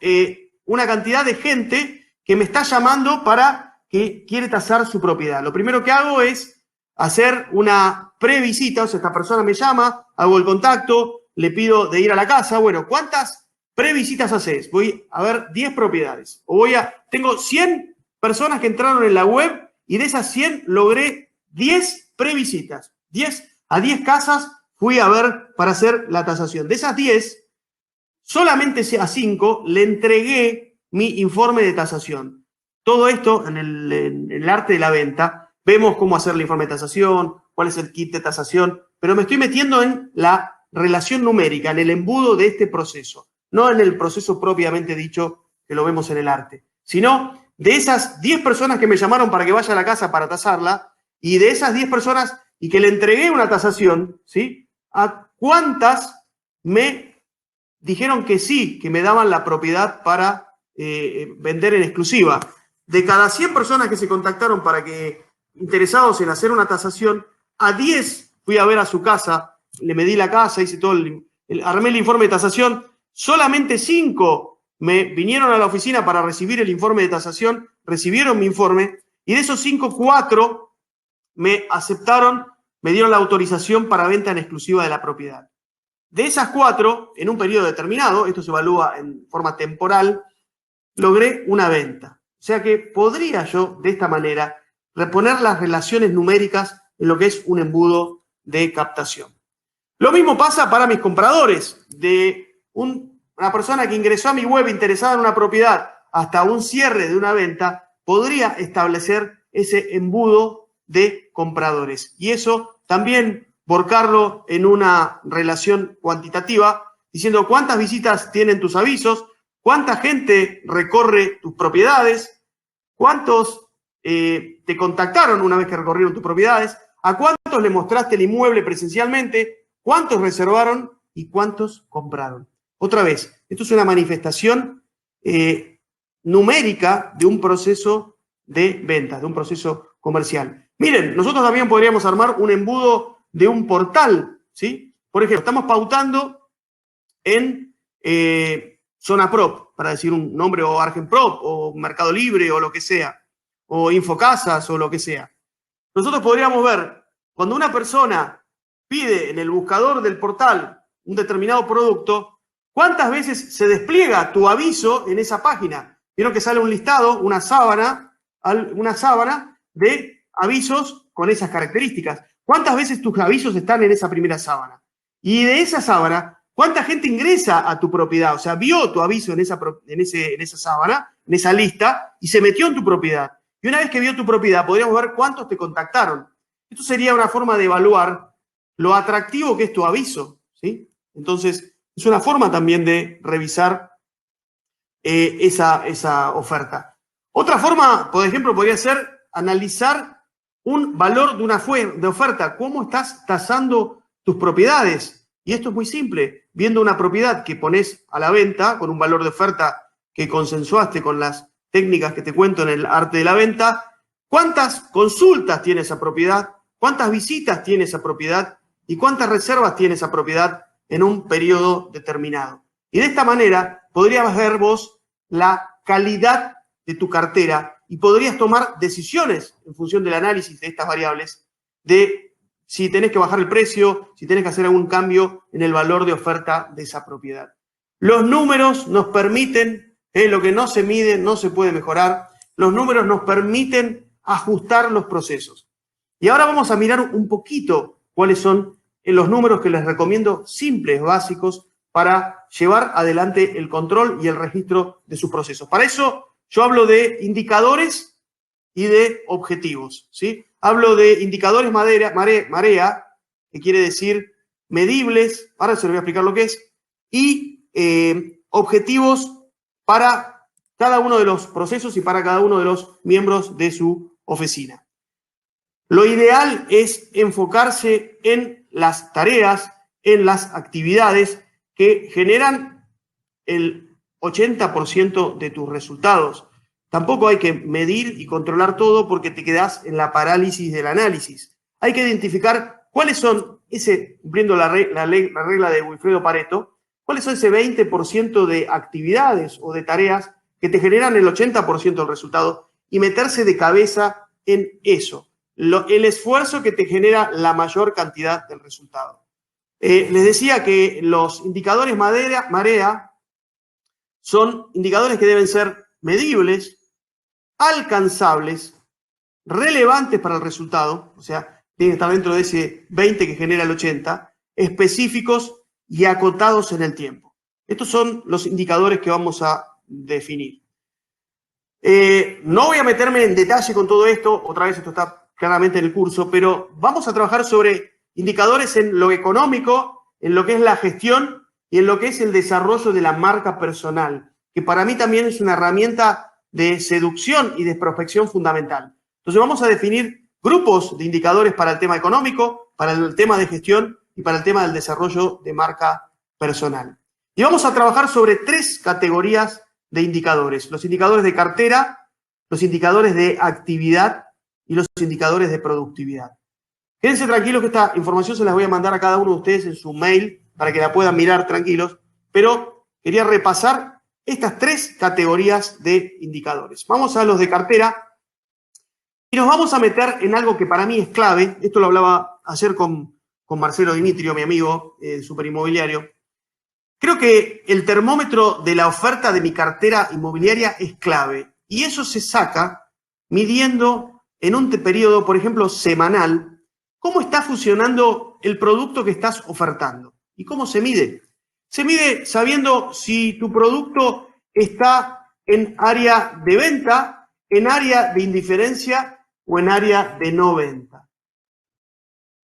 una cantidad de gente que me está llamando para que quiere tasar su propiedad. Lo primero que hago es hacer una previsita, o sea, esta persona me llama, hago el contacto, le pido de ir a la casa. Bueno, ¿cuántas previsitas haces? Voy a ver 10 propiedades. Tengo 100 personas que entraron en la web y de esas 100 logré 10 previsitas. 10 casas fui a ver para hacer la tasación. De esas 10, solamente a 5 le entregué mi informe de tasación. Todo esto en el arte de la venta, vemos cómo hacer el informe de tasación, cuál es el kit de tasación, pero me estoy metiendo en la relación numérica, en el embudo de este proceso, no en el proceso propiamente dicho que lo vemos en el arte, sino de esas 10 personas que me llamaron para que vaya a la casa para tasarla, y de esas 10 personas y que le entregué una tasación, ¿sí? ¿A cuántas me dijeron que sí, que me daban la propiedad para vender en exclusiva? De cada 100 personas que se contactaron interesados en hacer una tasación, a 10 fui a ver a su casa, le medí la casa, hice todo armé el informe de tasación, solamente 5 me vinieron a la oficina para recibir el informe de tasación, recibieron mi informe, y de esos 5, 4 me aceptaron, me dieron la autorización para venta en exclusiva de la propiedad. De esas 4, en un periodo determinado, esto se evalúa en forma temporal, logré una venta. O sea que podría yo, de esta manera, reponer las relaciones numéricas en lo que es un embudo de captación. Lo mismo pasa para mis compradores. De una persona que ingresó a mi web interesada en una propiedad hasta un cierre de una venta, podría establecer ese embudo de compradores. Y eso también volcarlo en una relación cuantitativa, diciendo cuántas visitas tienen tus avisos, cuánta gente recorre tus propiedades, cuántos te contactaron una vez que recorrieron tus propiedades, a cuántos le mostraste el inmueble presencialmente, cuántos reservaron y cuántos compraron. Otra vez, esto es una manifestación numérica de un proceso de ventas, de un proceso comercial. Miren, nosotros también podríamos armar un embudo de un portal, ¿sí? Por ejemplo, estamos pautando en Zonaprop, para decir un nombre, o Argenprop, o Mercado Libre, o lo que sea, o Infocasas, o lo que sea. Nosotros podríamos ver, cuando una persona pide en el buscador del portal un determinado producto, ¿cuántas veces se despliega tu aviso en esa página? Vieron que sale un listado, una sábana de avisos con esas características. ¿Cuántas veces tus avisos están en esa primera sábana? Y de esa sábana, ¿cuánta gente ingresa a tu propiedad? O sea, vio tu aviso en esa sábana, en esa lista, y se metió en tu propiedad. Y una vez que vio tu propiedad, podríamos ver cuántos te contactaron. Esto sería una forma de evaluar lo atractivo que es tu aviso, ¿sí? Entonces, es una forma también de revisar esa oferta. Otra forma, por ejemplo, podría ser analizar un valor de oferta. ¿Cómo estás tasando tus propiedades? Y esto es muy simple. Viendo una propiedad que pones a la venta con un valor de oferta que consensuaste con las técnicas que te cuento en el arte de la venta, cuántas consultas tiene esa propiedad, cuántas visitas tiene esa propiedad y cuántas reservas tiene esa propiedad en un periodo determinado. Y de esta manera podrías ver vos la calidad de tu cartera y podrías tomar decisiones en función del análisis de estas variables, de si tenés que bajar el precio, si tenés que hacer algún cambio en el valor de oferta de esa propiedad. Los números nos permiten, lo que no se mide no se puede mejorar, los números nos permiten ajustar los procesos. Y ahora vamos a mirar un poquito cuáles son los números que les recomiendo, simples, básicos, para llevar adelante el control y el registro de sus procesos. Para eso yo hablo de indicadores y de objetivos, ¿sí? Hablo de indicadores marea, que quiere decir medibles, ahora se lo voy a explicar lo que es, y objetivos para cada uno de los procesos y para cada uno de los miembros de su oficina. Lo ideal es enfocarse en las tareas, en las actividades que generan el 80% de tus resultados. Tampoco hay que medir y controlar todo porque te quedás en la parálisis del análisis. Hay que identificar cuáles son, cumpliendo la regla de Wilfredo Pareto, cuáles son ese 20% de actividades o de tareas que te generan el 80% del resultado y meterse de cabeza en eso. El esfuerzo que te genera la mayor cantidad del resultado. Les decía que los indicadores marea son indicadores que deben ser medibles, alcanzables, relevantes para el resultado, o sea, tienen que estar dentro de ese 20 que genera el 80, específicos y acotados en el tiempo. Estos son los indicadores que vamos a definir. No voy a meterme en detalle con todo esto, otra vez esto está claramente en el curso, pero vamos a trabajar sobre indicadores en lo económico, en lo que es la gestión y en lo que es el desarrollo de la marca personal, que para mí también es una herramienta de seducción y de prospección fundamental. Entonces vamos a definir grupos de indicadores para el tema económico, para el tema de gestión y para el tema del desarrollo de marca personal. Y vamos a trabajar sobre 3 categorías de indicadores: los indicadores de cartera, los indicadores de actividad y los indicadores de productividad. Quédense tranquilos que esta información se las voy a mandar a cada uno de ustedes en su mail para que la puedan mirar tranquilos, pero quería repasar estas 3 categorías de indicadores. Vamos a los de cartera y nos vamos a meter en algo que para mí es clave. Esto lo hablaba ayer con Marcelo Dimitrio, mi amigo, superinmobiliario. Creo que el termómetro de la oferta de mi cartera inmobiliaria es clave y eso se saca midiendo en un periodo, por ejemplo, semanal, cómo está funcionando el producto que estás ofertando. ¿Y cómo se mide? Se mide sabiendo si tu producto está en área de venta, en área de indiferencia o en área de no venta.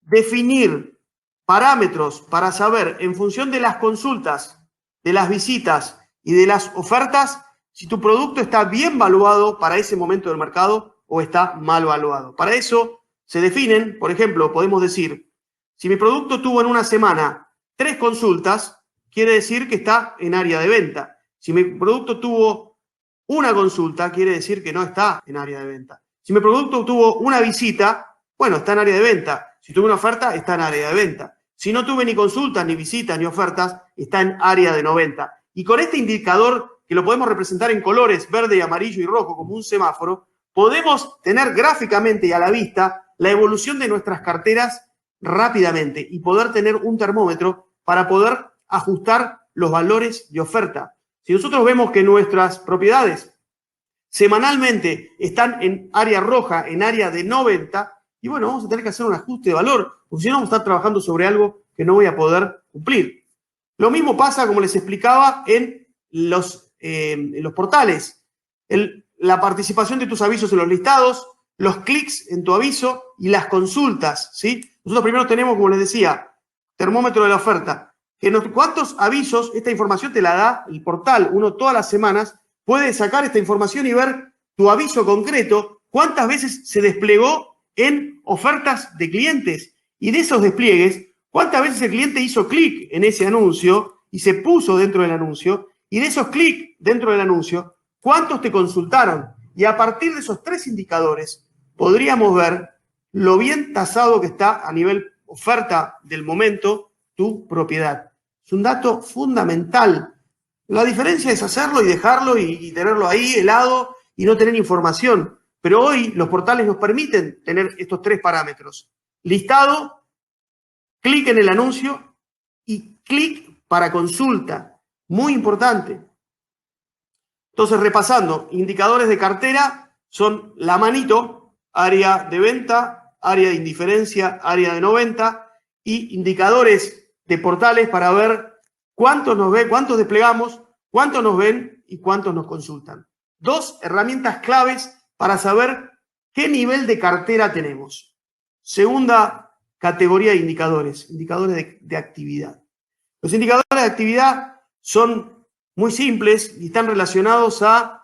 Definir parámetros para saber, en función de las consultas, de las visitas y de las ofertas, si tu producto está bien valuado para ese momento del mercado o está mal valuado. Para eso se definen, por ejemplo, podemos decir, si mi producto tuvo en una semana 3 consultas, quiere decir que está en área de venta. Si mi producto tuvo una consulta, quiere decir que no está en área de venta. Si mi producto tuvo una visita, bueno, está en área de venta. Si tuve una oferta, está en área de venta. Si no tuve ni consultas, ni visitas, ni ofertas, está en área de no venta. Y con este indicador, que lo podemos representar en colores verde, amarillo y rojo como un semáforo, podemos tener gráficamente y a la vista la evolución de nuestras carteras rápidamente y poder tener un termómetro para poder ajustar los valores de oferta. Si nosotros vemos que nuestras propiedades semanalmente están en área roja, en área de no venta, y bueno, vamos a tener que hacer un ajuste de valor, porque si no vamos a estar trabajando sobre algo que no voy a poder cumplir. Lo mismo pasa, como les explicaba, en los portales. La participación de tus avisos en los listados, los clics en tu aviso y las consultas, ¿sí? Nosotros primero tenemos, como les decía, termómetro de la oferta. ¿Cuántos avisos? Esta información te la da el portal. Uno todas las semanas puede sacar esta información y ver tu aviso concreto, cuántas veces se desplegó en ofertas de clientes. Y de esos despliegues, cuántas veces el cliente hizo clic en ese anuncio y se puso dentro del anuncio. Y de esos clics dentro del anuncio, cuántos te consultaron. Y a partir de esos 3 indicadores podríamos ver lo bien tasado que está a nivel oferta del momento tu propiedad. Es un dato fundamental. La diferencia es hacerlo y dejarlo y tenerlo ahí helado y no tener información. Pero hoy los portales nos permiten tener estos 3 parámetros. Listado, clic en el anuncio y clic para consulta. Muy importante. Entonces, repasando, indicadores de cartera son la manito, área de venta, área de indiferencia, área de no venta, y indicadores de portales para ver cuántos nos ven, cuántos desplegamos, cuántos nos ven y cuántos nos consultan. 2 herramientas claves para saber qué nivel de cartera tenemos. Segunda categoría de indicadores, indicadores de actividad. Los indicadores de actividad son muy simples y están relacionados a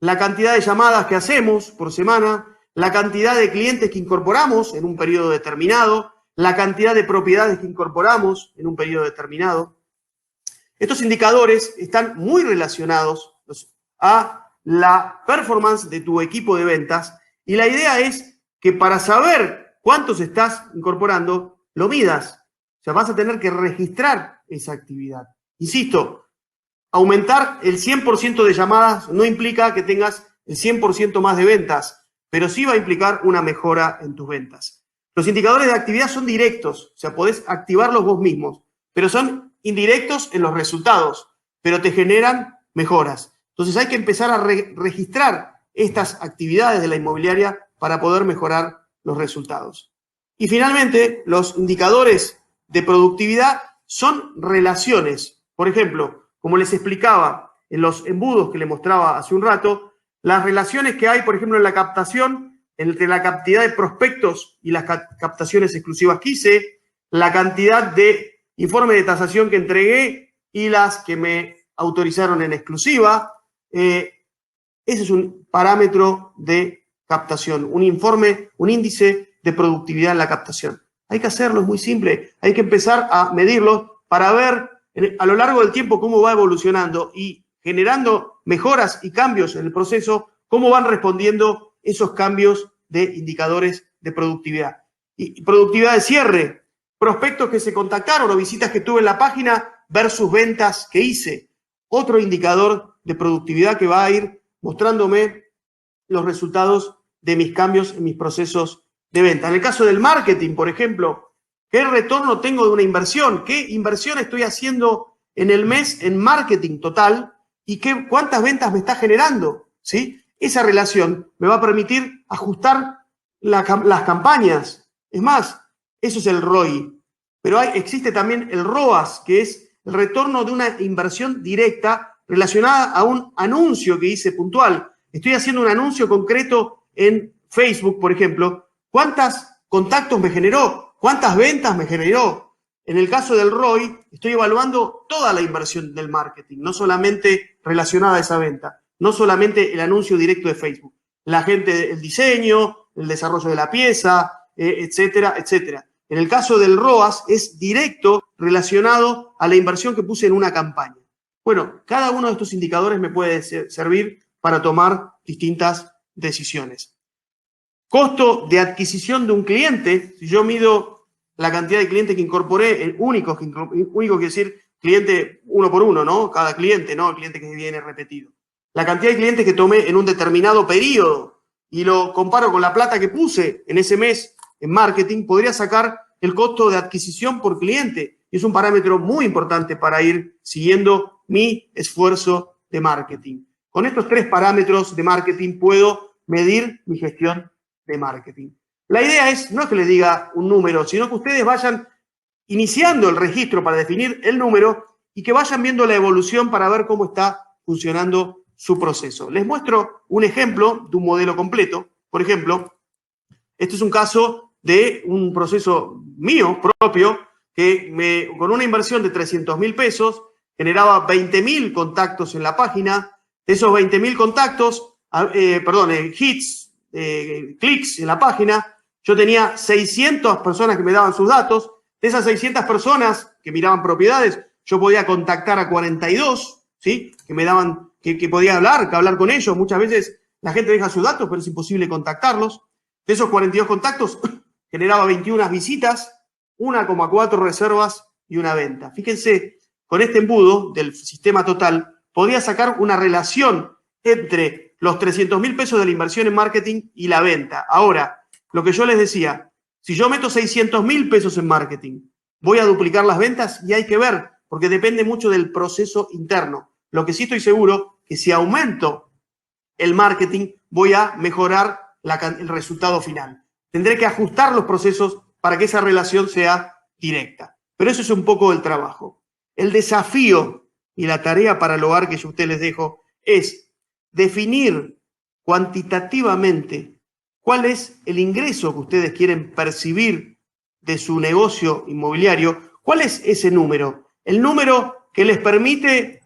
la cantidad de llamadas que hacemos por semana, la cantidad de clientes que incorporamos en un periodo determinado, la cantidad de propiedades que incorporamos en un periodo determinado. Estos indicadores están muy relacionados a la performance de tu equipo de ventas y la idea es que para saber cuántos estás incorporando, lo midas. O sea, vas a tener que registrar esa actividad. Insisto, aumentar el 100% de llamadas no implica que tengas el 100% más de ventas, pero sí va a implicar una mejora en tus ventas. Los indicadores de actividad son directos, o sea, podés activarlos vos mismos, pero son indirectos en los resultados, pero te generan mejoras. Entonces hay que empezar a registrar estas actividades de la inmobiliaria para poder mejorar los resultados. Y finalmente, los indicadores de productividad son relaciones. Por ejemplo, como les explicaba en los embudos que les mostraba hace un rato, las relaciones que hay, por ejemplo, en la captación, entre la cantidad de prospectos y las captaciones exclusivas que hice, la cantidad de informes de tasación que entregué y las que me autorizaron en exclusiva. Ese es un parámetro de captación, un informe, un índice de productividad en la captación. Hay que hacerlo, es muy simple. Hay que empezar a medirlo para ver a lo largo del tiempo cómo va evolucionando y generando mejoras y cambios en el proceso, cómo van respondiendo esos cambios de indicadores de productividad. Y productividad de cierre, prospectos que se contactaron o visitas que tuve en la página versus ventas que hice. Otro indicador de productividad que va a ir mostrándome los resultados de mis cambios en mis procesos de venta. En el caso del marketing, por ejemplo, ¿qué retorno tengo de una inversión? ¿Qué inversión estoy haciendo en el mes en marketing total? ¿Y cuántas ventas me está generando? ¿Sí? Esa relación me va a permitir ajustar las campañas. Es más, eso es el ROI. Pero existe también el ROAS, que es el retorno de una inversión directa relacionada a un anuncio que hice puntual. Estoy haciendo un anuncio concreto en Facebook, por ejemplo. ¿Cuántos contactos me generó? ¿Cuántas ventas me generó? En el caso del ROI, estoy evaluando toda la inversión del marketing, no solamente relacionada a esa venta, no solamente el anuncio directo de Facebook. La gente, el diseño, el desarrollo de la pieza, etcétera, etcétera. En el caso del ROAS es directo relacionado a la inversión que puse en una campaña. Bueno, cada uno de estos indicadores me puede servir para tomar distintas decisiones. Costo de adquisición de un cliente, si yo mido la cantidad de clientes que incorporé, único quiere decir cliente uno por uno, ¿no? Cada cliente, no el cliente que viene repetido. La cantidad de clientes que tomé en un determinado periodo y lo comparo con la plata que puse en ese mes en marketing, podría sacar el costo de adquisición por cliente. Y es un parámetro muy importante para ir siguiendo mi esfuerzo de marketing. Con estos 3 parámetros de marketing puedo medir mi gestión de marketing. La idea no es que les diga un número, sino que ustedes vayan iniciando el registro para definir el número y que vayan viendo la evolución para ver cómo está funcionando su proceso. Les muestro un ejemplo de un modelo completo. Por ejemplo, este es un caso de un proceso mío propio que con una inversión de 300.000 pesos generaba 20.000 contactos en la página. De esos 20.000 contactos, hits, clics en la página, yo tenía 600 personas que me daban sus datos. De esas 600 personas que miraban propiedades, yo podía contactar a 42, ¿sí? que que podía hablar con ellos. Muchas veces la gente deja sus datos, pero es imposible contactarlos. De esos 42 contactos, generaba 21 visitas, 1,4 reservas y una venta. Fíjense, con este embudo del sistema total, podía sacar una relación entre los 300.000 pesos de la inversión en marketing y la venta. Ahora, lo que yo les decía, si yo meto 600.000 pesos en marketing, voy a duplicar las ventas y hay que ver, porque depende mucho del proceso interno. Lo que sí estoy seguro que si aumento el marketing, voy a mejorar el resultado final. Tendré que ajustar los procesos para que esa relación sea directa. Pero eso es un poco el trabajo. El desafío y la tarea para el hogar que yo a ustedes les dejo es definir cuantitativamente cuál es el ingreso que ustedes quieren percibir de su negocio inmobiliario. ¿Cuál es ese número? El número que les permite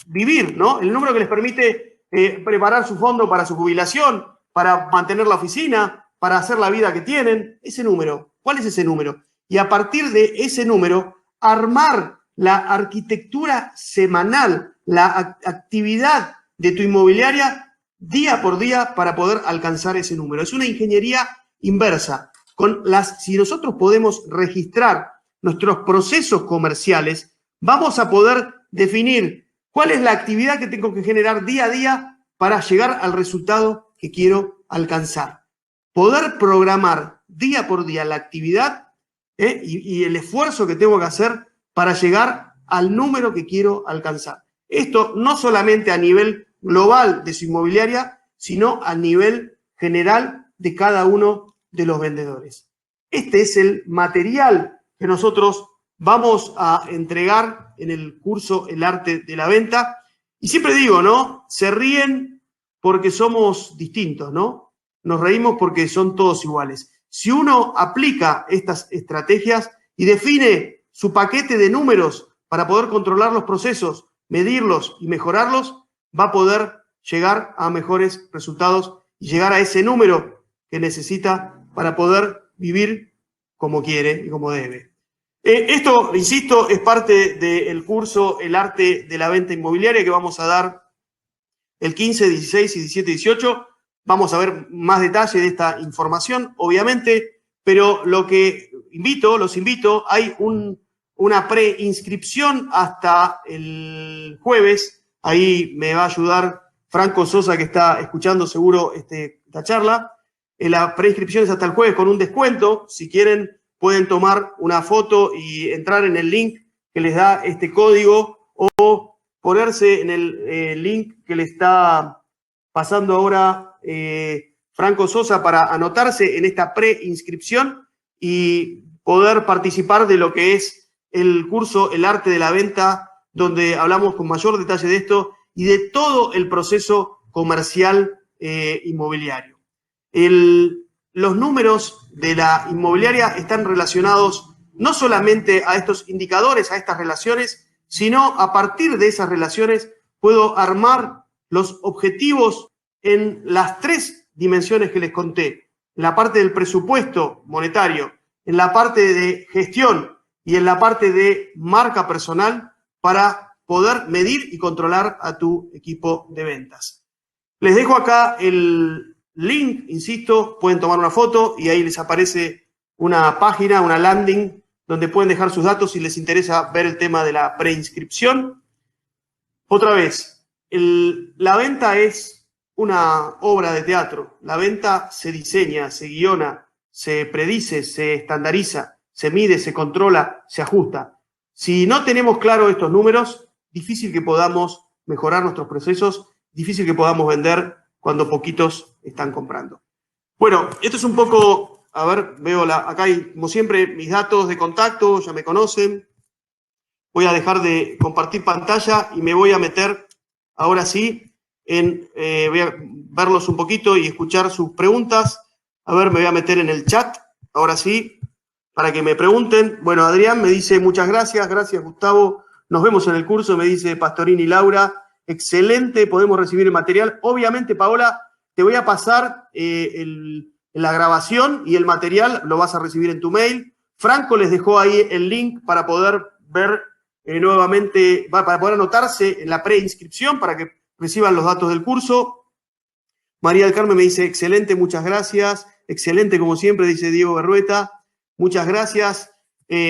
vivir, ¿no? El número que les permite preparar su fondo para su jubilación, para mantener la oficina, para hacer la vida que tienen. Ese número. ¿Cuál es ese número? Y a partir de ese número, armar la arquitectura semanal, la actividad de tu inmobiliaria día por día para poder alcanzar ese número. Es una ingeniería inversa. Si nosotros podemos registrar nuestros procesos comerciales, vamos a poder definir cuál es la actividad que tengo que generar día a día para llegar al resultado que quiero alcanzar. Poder programar día por día la actividad y el esfuerzo que tengo que hacer para llegar al número que quiero alcanzar. Esto no solamente a nivel global de su inmobiliaria, sino a nivel general de cada uno de los vendedores. Este es el material que nosotros vamos a entregar en el curso El Arte de la Venta. Y siempre digo, ¿no? Se ríen porque somos distintos, ¿no? Nos reímos porque son todos iguales. Si uno aplica estas estrategias y define su paquete de números para poder controlar los procesos, medirlos y mejorarlos, va a poder llegar a mejores resultados y llegar a ese número que necesita para poder vivir como quiere y como debe. Esto, insisto, es parte del curso El Arte de la Venta Inmobiliaria que vamos a dar el 15, 16 y 17, 18. Vamos a ver más detalle de esta información, obviamente, pero lo que los invito, hay una preinscripción hasta el jueves. Ahí me va a ayudar Franco Sosa, que está escuchando seguro esta charla. La preinscripción es hasta el jueves con un descuento. Si quieren, pueden tomar una foto y entrar en el link que les da este código o ponerse en el link que le está pasando ahora Franco Sosa para anotarse en esta preinscripción y poder participar de lo que es el curso El Arte de la Venta, donde hablamos con mayor detalle de esto y de todo el proceso comercial inmobiliario. Los números de la inmobiliaria están relacionados no solamente a estos indicadores, a estas relaciones, sino a partir de esas relaciones puedo armar los objetivos en las 3 dimensiones que les conté, en la parte del presupuesto monetario, en la parte de gestión y en la parte de marca personal para poder medir y controlar a tu equipo de ventas. Les dejo acá el link, insisto, pueden tomar una foto y ahí les aparece una página, una landing, donde pueden dejar sus datos si les interesa ver el tema de la preinscripción. Otra vez, la venta es una obra de teatro. La venta se diseña, se guiona, se predice, se estandariza, se mide, se controla, se ajusta. Si no tenemos claro estos números, difícil que podamos mejorar nuestros procesos, difícil que podamos vender cuando poquitos están comprando. Bueno, esto es un poco, a ver, veo acá hay, como siempre, mis datos de contacto, ya me conocen. Voy a dejar de compartir pantalla y me voy a meter, ahora sí, voy a verlos un poquito y escuchar sus preguntas. A ver, me voy a meter en el chat, ahora sí, para que me pregunten. Bueno, Adrián me dice muchas gracias, gracias Gustavo, nos vemos en el curso, me dice Pastorini Laura. Excelente, podemos recibir el material. Obviamente, Paola, te voy a pasar la grabación y el material lo vas a recibir en tu mail. Franco les dejó ahí el link para poder ver nuevamente, para poder anotarse en la preinscripción para que reciban los datos del curso. María del Carmen me dice, excelente, muchas gracias. Excelente, como siempre, dice Diego Berrueta. Muchas gracias.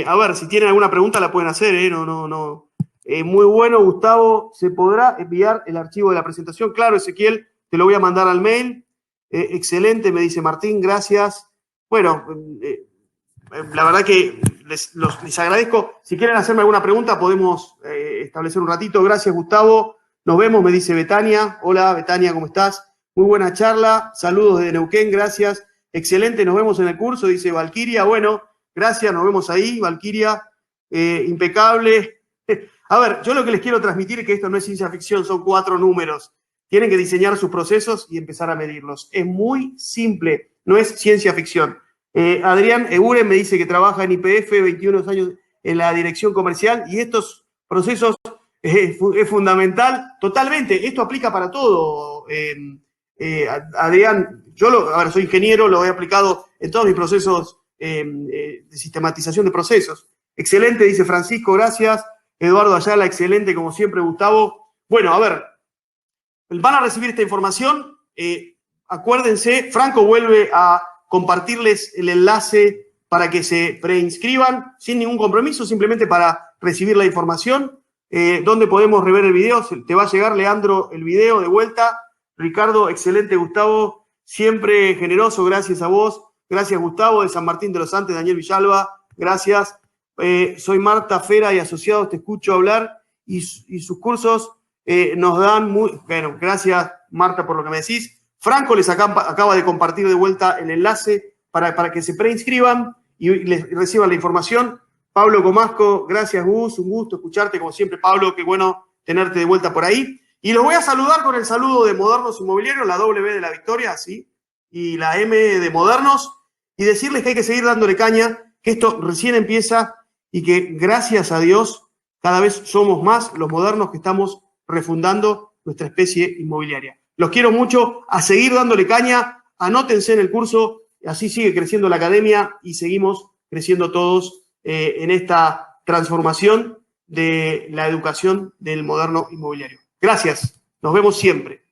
A ver, si tienen alguna pregunta la pueden hacer, no. Muy bueno, Gustavo. ¿Se podrá enviar el archivo de la presentación? Claro, Ezequiel, te lo voy a mandar al mail. Excelente, me dice Martín, gracias. Bueno, la verdad que les agradezco. Si quieren hacerme alguna pregunta, podemos establecer un ratito. Gracias, Gustavo. Nos vemos, me dice Betania. Hola, Betania, ¿cómo estás? Muy buena charla. Saludos desde Neuquén, gracias. Excelente, nos vemos en el curso, dice Valquiria. Bueno, gracias, nos vemos ahí, Valquiria. Impecable. A ver, yo lo que les quiero transmitir es que esto no es ciencia ficción, son 4 números. Tienen que diseñar sus procesos y empezar a medirlos. Es muy simple, no es ciencia ficción. Adrián Eguren me dice que trabaja en YPF, 21 años en la dirección comercial, y estos procesos es fundamental. Totalmente, esto aplica para todo. Adrián, a ver, soy ingeniero, lo he aplicado en todos mis procesos de sistematización de procesos. Excelente, dice Francisco, gracias. Eduardo Ayala, excelente, como siempre, Gustavo. Bueno, a ver, van a recibir esta información. Acuérdense, Franco vuelve a compartirles el enlace para que se preinscriban sin ningún compromiso, simplemente para recibir la información. ¿Dónde podemos rever el video? Te va a llegar, Leandro, el video de vuelta. Ricardo, excelente, Gustavo, siempre generoso, gracias a vos. Gracias, Gustavo, de San Martín de los Andes, Daniel Villalba, gracias. Soy Marta Fera y asociados, te escucho hablar y sus cursos nos dan muy... Bueno, gracias, Marta, por lo que me decís. Franco les acaba de compartir de vuelta el enlace para que se preinscriban y les reciban la información. Pablo Comasco, gracias, Gus, un gusto escucharte como siempre, Pablo, qué bueno tenerte de vuelta por ahí. Y los voy a saludar con el saludo de Modernos Inmobiliarios, la W de la Victoria, ¿sí? Y la M de Modernos, y decirles que hay que seguir dándole caña, que esto recién empieza y que gracias a Dios cada vez somos más los modernos que estamos refundando nuestra especie inmobiliaria. Los quiero mucho, a seguir dándole caña, anótense en el curso, así sigue creciendo la academia y seguimos creciendo todos en esta transformación de la educación del moderno inmobiliario. Gracias, nos vemos siempre.